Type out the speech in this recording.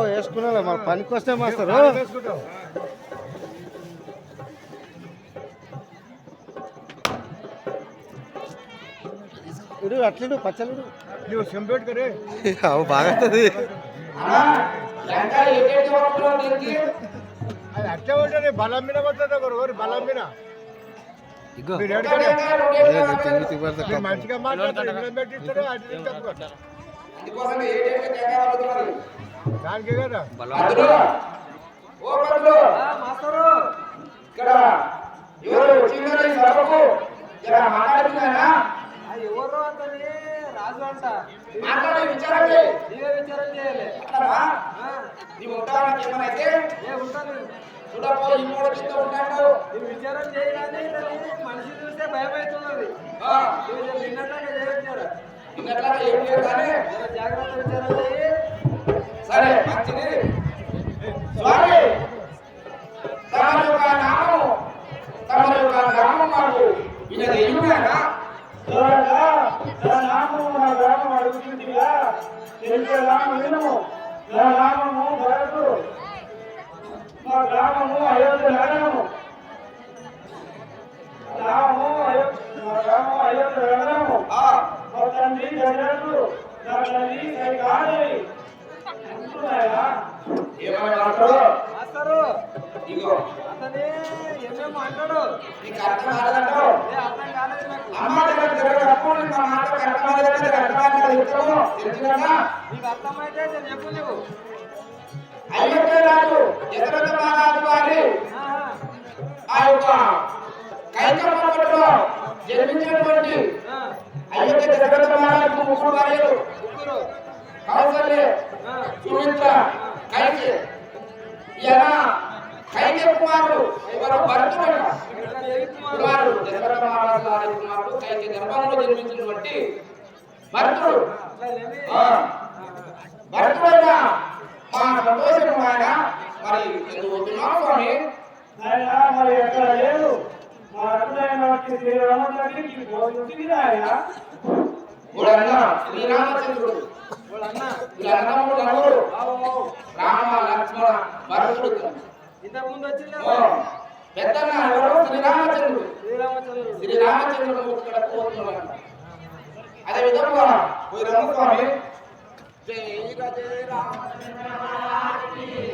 వేసుకున్నా మా పనికి వస్తే మాస్తారు ఇడు అట్లడు పచ్చలుడు నువ్వు సెంపేట్ కరే అవు బాగుంటుంది అది అట్టే ఉంటుంది బలం మీద పడుతుంది ఒకరు బలం మీద మంచిగా మాట్లాడతారు దానికే కదా ఎవరు అతని రాజు అంట మాట్లాడే విచారం చేయాలి. నీవే విచారం చేయాలి. నీవు ఉంటానికి ఏమైతే ఉంటాను చూడపో ఈ మూడు కింద ఉంటాడు. నువ్వు విచారం చేయగానే మనిషి చూస్తే భయం అవుతున్నది. నిన్నట్లాగా చేయొచ్చారు నిన్నట్లాగా ఏం చేయగానే జాగ్రత్త విచారం చేయి. సరే మంచిది స్వామి తమ యొక్క నామం మాకు వినది ఏమిటా నామం అడుగుతుందిగా తెలిసే నామం వినము నా నామము భరతు మా గ్రామము అయోధ్య నగరము అయోధ్య నగరము మా తండ్రి జగత్తు నా తల్లి కైకాదేవి అంటున్నాయా మాస్టరు ఇగో అతనే ఏమేమో అంటాడు. నీకు అర్థం కాలేదంటో అర్థం కాలేదు నాకు. అమ్మ దగ్గర తిరగడప్పుడు నా మాట అర్థమైతే తెలిసిందా నీకు అర్థమైతే నేను చెప్పు నువ్వు. అయోధ్య రాజు దశరథ మహారాజు వారి ఆ యొక్క కైకమ్మలో జన్మించినటువంటి అయోధ్య దశరథ మహారాజు ముగ్గురు భార్యలు కౌసల్య సుమిత్ర కైకే ఈయన కైకే కుమారుడు ఎవరు భరతుడు కుమారుడు దశరథ మహారాజు వారి కుమారుడు కైకే గర్భంలో జన్మించినటువంటి భరతుడు భరతుడైన మా సంతోషం ఆయన మరి ఎందుకు వస్తున్నాం స్వామి ఆయన మరి ఎక్కడ లేదు మా అర్థమైన శ్రీరామచంద్రుడికి ఆయన శ్రీరామచంద్రుడు అన్నముడు రామ లక్ష్మణ భరతుడు ఇంతకుముందు వచ్చింది పెద్దన్న ఎవరు శ్రీరామచంద్రుడు శ్రీరామచంద్రుడు. శ్రీరామచంద్రుడు ఇక్కడ పోతున్నాడు. అదే విధంగా పోయి రమ్మ స్వామి జై రామ